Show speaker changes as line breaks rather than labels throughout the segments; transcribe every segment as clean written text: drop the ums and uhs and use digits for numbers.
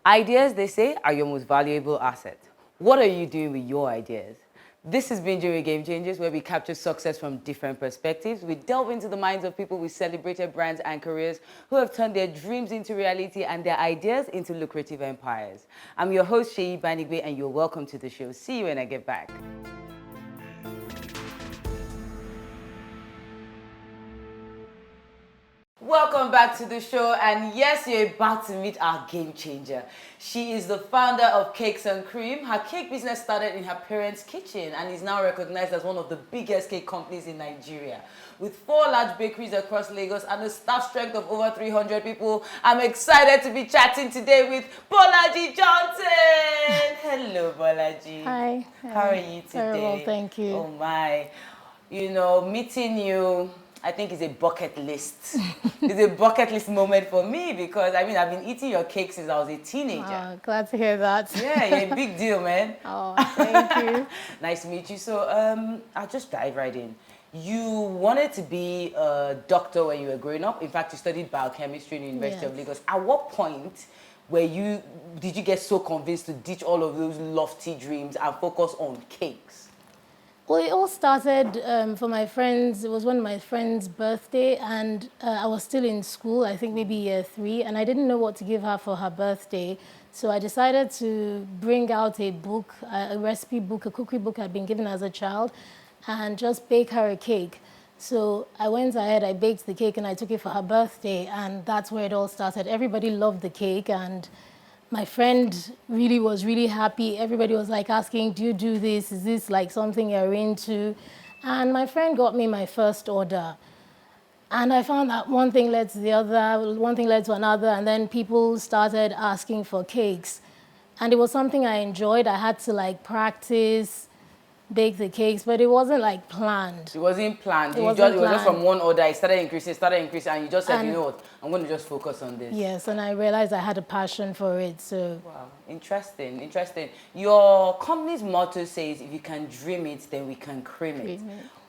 Ideas, they say, are your most valuable asset. What are you doing with your ideas? This has been during Game Changers, where we capture success from different perspectives. We delve into the minds of people with celebrated brands and careers who have turned their dreams into reality and their ideas into lucrative empires. I'm your host, Seyi Banigbe, and you're welcome to the show. See you when I get back. Welcome back to the show, and yes, you're about to meet our game changer. She is the founder of Cakes and Cream. Her cake business started in her parents' kitchen and is now recognized as one of the biggest cake companies in Nigeria. With 4 large bakeries across Lagos and a staff strength of over 300 people, I'm excited to be chatting today with Bolaji Johnson. Hello, Bolaji.
Hi.
How are you today?
Very well, thank you.
Oh my, you know, meeting you, I think it's a bucket list. It's a bucket list moment for me because, I mean, I've been eating your cake since I was a teenager.
Glad to hear that.
Yeah, you're a big deal, man.
Oh, thank you.
Nice to meet you. So, I'll just dive right in. You wanted to be a doctor when you were growing up. In fact, you studied biochemistry in the University of Lagos. At what point did you get so convinced to ditch all of those lofty dreams and focus on cakes?
Well, it all started for my friends. It was one of my friends' birthday, and I was still in school, I think maybe year 3, and I didn't know what to give her for her birthday. So I decided to bring out a book, a recipe book, a cookery book I'd been given as a child, and just bake her a cake. So I went ahead, I baked the cake, and I took it for her birthday, and that's where it all started. Everybody loved the cake, and my friend was really happy. Everybody was like asking, do you do this? Is this like something you're into? And my friend got me my first order. And I found that one thing led to the other, one thing led to another, and then people started asking for cakes. And it was something I enjoyed. I had to like practice, bake the cakes, but it wasn't like planned.
It wasn't planned. It was just from one order. It started increasing, and you just said, you know what, I'm going to just focus on this.
Yes, and I realized I had a passion for it. So
wow, interesting. Your company's motto says, if you can dream it, then we can cream it.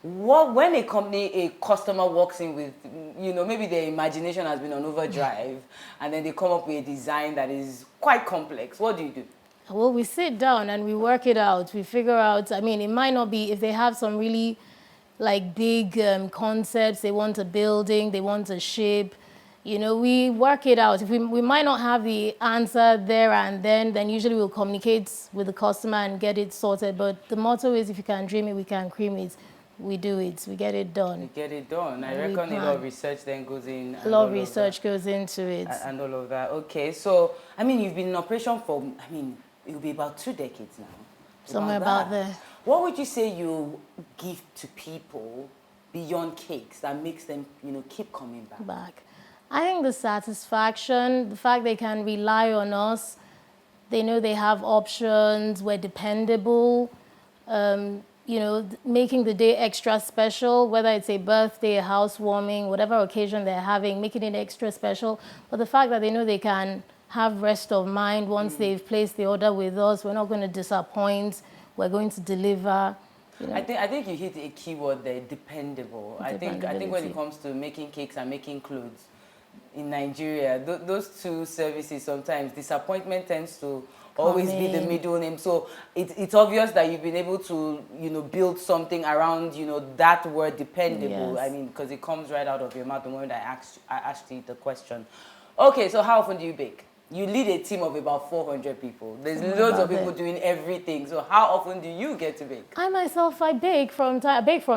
When a customer walks in with, you know, maybe their imagination has been on overdrive, and then they come up with a design that is quite complex, what do you do?
Well, we sit down and we work it out. We figure out, I mean, it might not be, if they have some really like big concepts, they want a building, they want a ship, you know, we work it out. If we might not have the answer there and then usually we'll communicate with the customer and get it sorted. But the motto is, if you can dream it, we can cream it. We do it, we get it done.
You get it done. I reckon a lot of research then goes in.
A lot of research goes into it.
And all of that. Okay, so, I mean, you've been in operation for, I mean, it'll be about 2 decades now.
Somewhere about there.
What would you say you give to people beyond cakes that makes them, you know, keep coming back?
I think the satisfaction, the fact they can rely on us, they know they have options, we're dependable, you know, making the day extra special, whether it's a birthday, a housewarming, whatever occasion they're having, making it extra special. But the fact that they know they can have rest of mind once they've placed the order with us. We're not going to disappoint. We're going to deliver. You know.
I think you hit a key word there, dependable. I think when it comes to making cakes and making clothes in Nigeria, those two services, sometimes disappointment tends to always be the middle name. So it's obvious that you've been able to, you know, build something around, you know, that word dependable.
Yes.
I mean, because it comes right out of your mouth the moment I asked you the question. Okay, so how often do you bake? You lead a team of about 400 people. There's loads of people doing everything. So how often do you get to bake?
I myself, I bake from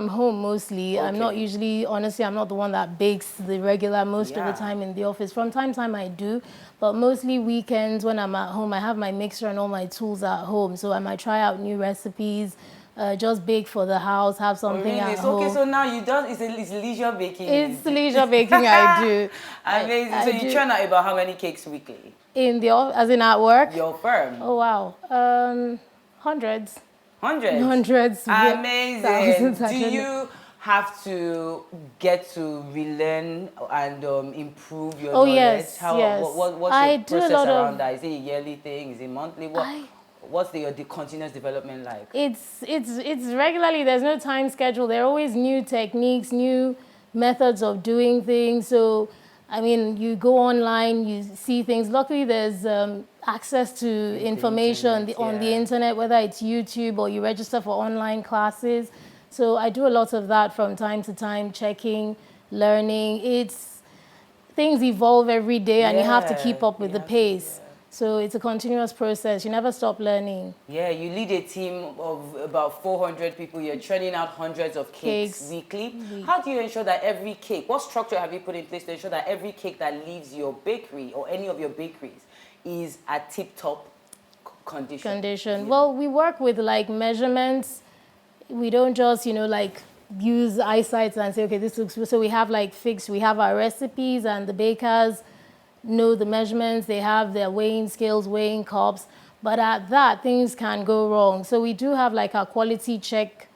home mostly. Okay. I'm not usually, honestly, I'm not the one that bakes the regular most of the time in the office. From time to time I do, but mostly weekends when I'm at home, I have my mixer and all my tools at home. So I might try out new recipes. Just bake for the house, have something at home.
Okay, so now it's leisure baking.
It's leisure baking I do.
Amazing. So you churn out about how many cakes weekly?
As in at work?
Your firm?
Oh, wow. Hundreds.
Hundreds? Amazing. Do you have to get to relearn and improve your knowledge?
Yes, yes.
What's your process around that? Is it a yearly thing? Is it monthly? What's the continuous development like?
It's regularly. There's no time schedule. There are always new techniques, new methods of doing things. So I mean, you go online, you see things. Luckily, there's access to information on the internet, whether it's YouTube or you register for online classes. So I do a lot of that from time to time, checking, learning. Things evolve every day and you have to keep up with the pace. So it's a continuous process. You never stop learning.
Yeah, you lead a team of about 400 people. You're churning out hundreds of cakes weekly. How do you ensure that every cake, what structure have you put in place to ensure that every cake that leaves your bakery or any of your bakeries is at tip-top condition?
Well, we work with like measurements. We don't just, like use eyesight and say, okay, this looks, so we have like we have our recipes and the bakers know the measurements, they have their weighing scales, weighing cups, but at that, things can go wrong. So we do have like our quality check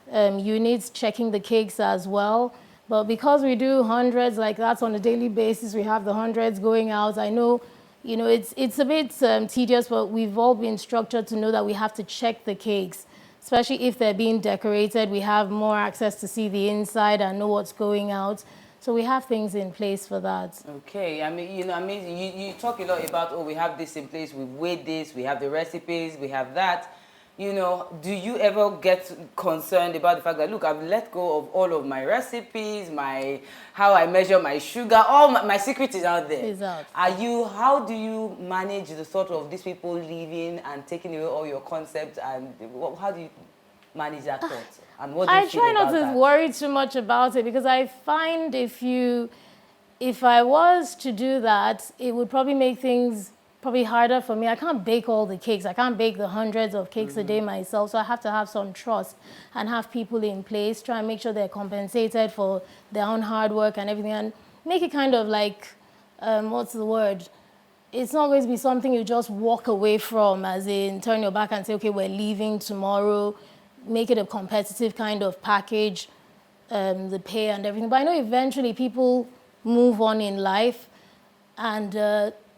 units checking the cakes as well. But because we do hundreds, like that's on a daily basis, we have the hundreds going out. I know, it's a bit tedious, but we've all been structured to know that we have to check the cakes, especially if they're being decorated. We have more access to see the inside and know what's going out. So we have things in place for that.
Okay, I mean, you talk a lot about, we have this in place, we weigh this, we have the recipes, we have that. Do you ever get concerned about the fact that, look, I've let go of all of my recipes, how I measure my sugar, all my secret is out there.
It's out.
How do you manage the thought of these people leaving and taking away all your concepts, and how do you manage that thought? And what do you feel
try not
about
to
that?
worry too much about it, because I find if I was to do that, it would probably make things harder for me. I can't bake all the cakes. I can't bake the hundreds of cakes a day myself. So I have to have some trust and have people in place, try and make sure they're compensated for their own hard work and everything, and make it kind of like, what's the word? It's not going to be something you just walk away from, as in turn your back and say, okay, we're leaving tomorrow. Make it a competitive kind of package, the pay and everything. But I know eventually people move on in life, and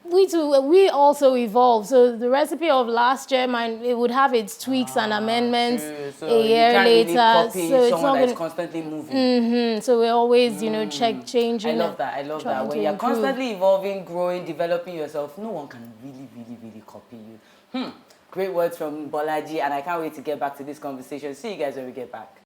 we also evolve. So the recipe of last year, it would have its tweaks and amendments
so
a year later.
Really copy
so it's
someone
not
that's
gonna,
constantly moving.
So we're always, changing.
I love that. When you're constantly evolving, growing, developing yourself, no one can really, really, really copy you. Great words from Bolaji, and I can't wait to get back to this conversation. See you guys when we get back.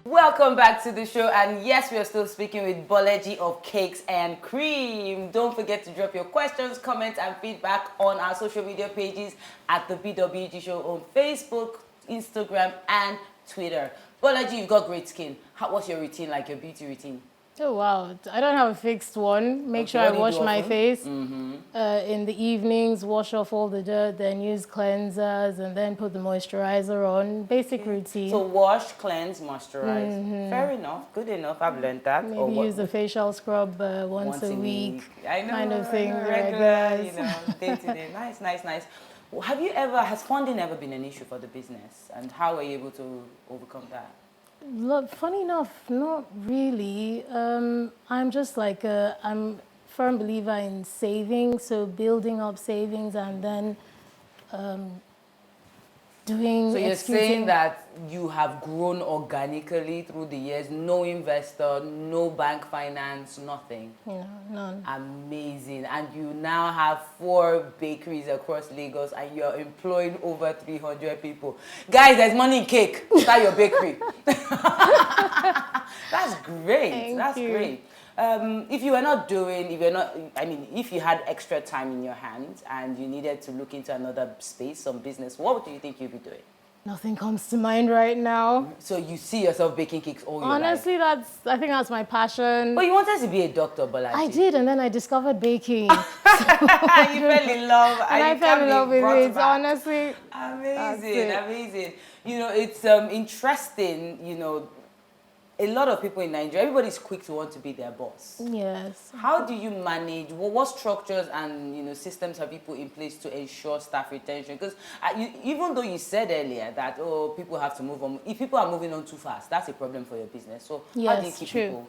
Welcome back to the show, and yes, we are still speaking with Bolaji of Cakes and Cream. Don't forget to drop your questions, comments, and feedback on our social media pages at the BWG Show on Facebook, Instagram, and Twitter. Bolaji, you've got great skin. What's your routine like, your beauty routine?
Oh, wow. I don't have a fixed one. Make sure I wash my face in the evenings, wash off all the dirt, then use cleansers, and then put the moisturizer on. Basic routine.
So wash, cleanse, moisturize. Fair enough. Good enough. I've learned that.
Maybe use a facial scrub once a week.
I know.
Kind of thing.
Regular, day to day. Nice. Has funding ever been an issue for the business? And how were you able to overcome that?
Look, funny enough, not really. I'm just like I'm a firm believer in saving, so building up savings and then doing.
So you're saying that you have grown organically through the years, no investor, no bank finance, nothing?
No, none.
Amazing. And you now have 4 bakeries across Lagos and you're employing over 300 people. Guys, there's money in cake. Start your bakery. That's great. That's great. If you had extra time in your hands and you needed to look into another space, some business, what do you think you'd be doing?
Nothing comes to mind right now.
So you see yourself baking cakes all your life?
Honestly, I think that's my passion.
But you wanted to be a doctor, Bolaji.
I did, and then I discovered baking.
You fell in love.
And I fell in love with it, honestly.
Amazing. It's interesting, a lot of people in Nigeria, everybody's quick to want to be their boss.
Yes.
How do you manage? What structures and systems have you put in place to ensure staff retention? Because even though you said earlier that people have to move on, if people are moving on too fast, that's a problem for your business. So how do you keep people?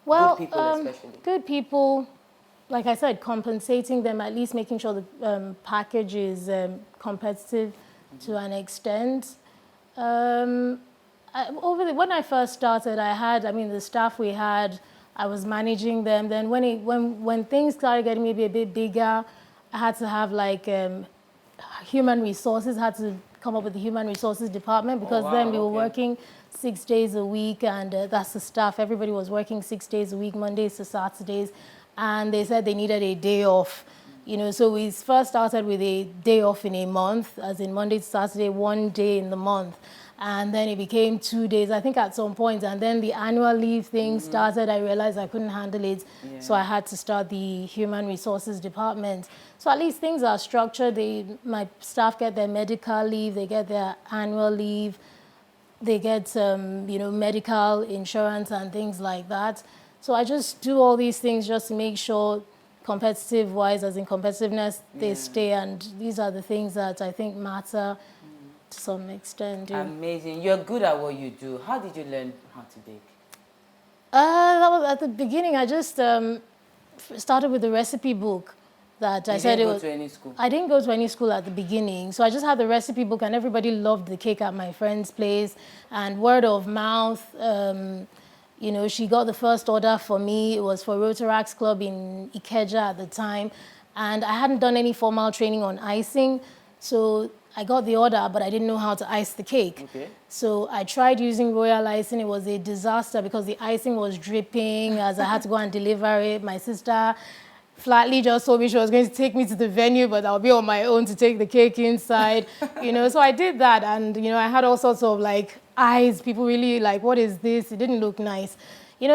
Well,
good people especially.
Good people, like I said, compensating them, at least making sure the package is competitive to an extent. When I first started, the staff we had, I was managing them. Then when things started getting maybe a bit bigger, I had to have human resources, had to come up with the human resources department because then we were working 6 days a week, and that's the staff. Everybody was working 6 days a week, Mondays to Saturdays, and they said they needed a day off. So we first started with a day off in a month, as in Monday to Saturday, 1 day in the month. And then it became 2 days, I think, at some point. And then the annual leave thing started. I realized I couldn't handle it. Yeah. So I had to start the human resources department. So at least things are structured. My staff get their medical leave. They get their annual leave. They get medical insurance and things like that. So I just do all these things just to make sure competitive-wise, as in competitiveness, they stay. And these are the things that I think matter to some extent. Yeah.
Amazing. You're good at what you do. How did you learn how to bake?
That was at the beginning. I just started with the recipe book that I said it was.
You didn't go to any school?
I didn't go to any school at the beginning. So I just had the recipe book, and everybody loved the cake at my friend's place. And word of mouth, she got the first order for me. It was for Rotaract Club in Ikeja at the time. And I hadn't done any formal training on icing. So I got the order, but I didn't know how to ice the cake. Okay. So I tried using royal icing. It was a disaster because the icing was dripping as I had to go and deliver it. My sister flatly just told me she was going to take me to the venue, but I'll be on my own to take the cake inside. So I did that, and I had all sorts of eyes. People really what is this? It didn't look nice.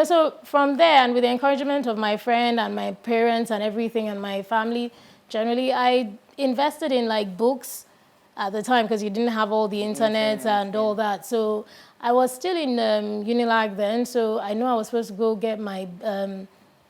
So from there, and with the encouragement of my friend and my parents and everything and my family, generally, I invested in books at the time because you didn't have all the internet and all that. So I was still in Unilag then, so I know I was supposed to go get my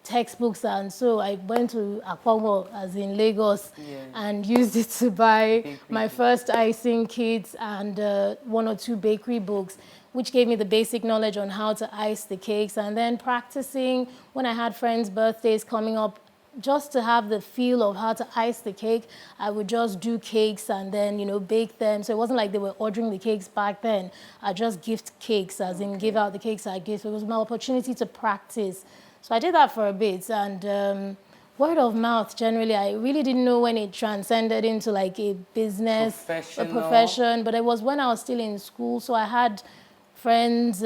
textbooks, and so I went to Akpongo, as in Lagos, and used it to buy my first icing kits and 1 or 2 bakery books, which gave me the basic knowledge on how to ice the cakes. And then practicing when I had friends' birthdays coming up, just to have the feel of how to ice the cake, I would just do cakes and then, bake them. So it wasn't like they were ordering the cakes back then. I just gift cakes, as in give out the cakes I give. So it was my opportunity to practice. So I did that for a bit. And word of mouth, generally, I really didn't know when it transcended into a business, a profession. But it was when I was still in school. So I had friends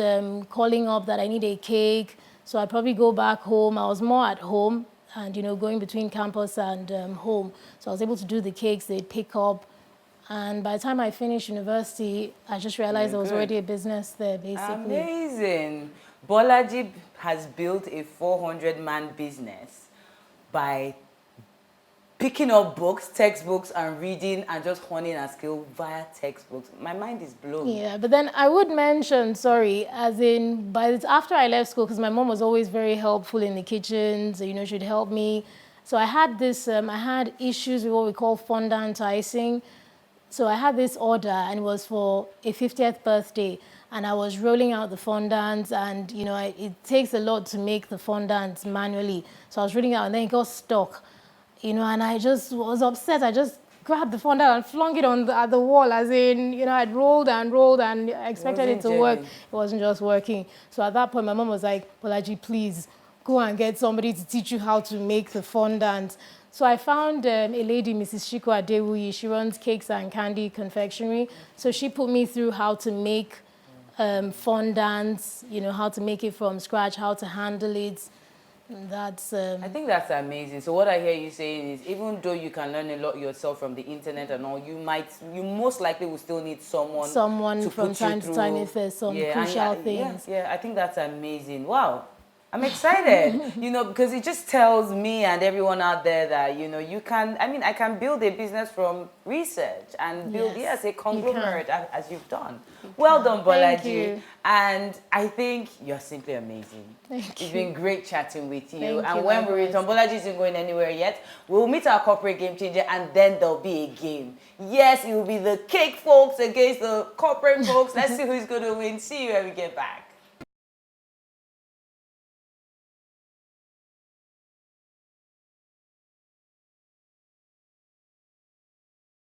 calling up that I need a cake. So I'd probably go back home. I was more at home, and going between campus and home. So I was able to do the cakes, they'd pick up. And by the time I finished university, I just realized there was already a business there, basically.
Amazing. Bolaji has built a 400-man business by picking up books, textbooks, and reading and just honing a skill via textbooks. My mind is blown. Yeah,
but then I would mention, as in after I left school, because my mom was always very helpful in the kitchen, so, she'd help me. So I had I had issues with what we call fondant icing. So I had this order, and it was for a 50th birthday. And I was rolling out the fondants, and, it takes a lot to make the fondants manually. So I was rolling out, and then it got stuck. And I just was upset. I just grabbed the fondant and flung it at the wall, as in, I'd rolled and rolled and I expected it to work. It wasn't just working. So at that point, my mom was like, Bolaji, please go and get somebody to teach you how to make the fondant. So I found a lady, Mrs. Shiko Adewuyi. She runs cakes and candy confectionery. So she put me through how to make fondants, how to make it from scratch, how to handle it. That's
I think that's amazing. So what I hear you saying is, even though you can learn a lot yourself from the internet and all, you most likely will still need someone to
from time to time if there's some crucial things.
Yeah, I think that's amazing. Wow. I'm excited, because it just tells me and everyone out there that, you can, I can build a business from research and build,
Yes,
a conglomerate as you've done. Well done,
Thank
Bolaji.
you.
And I think you're simply amazing.
Thank
It's
you.
been great chatting with you.
Thank
And
you,
when we
likewise.
return, Bolaji isn't going anywhere yet. We'll meet our corporate game changer and then there'll be a game. Yes, it will be the cake folks against the corporate folks. Let's see who's going to win. See you when we get back.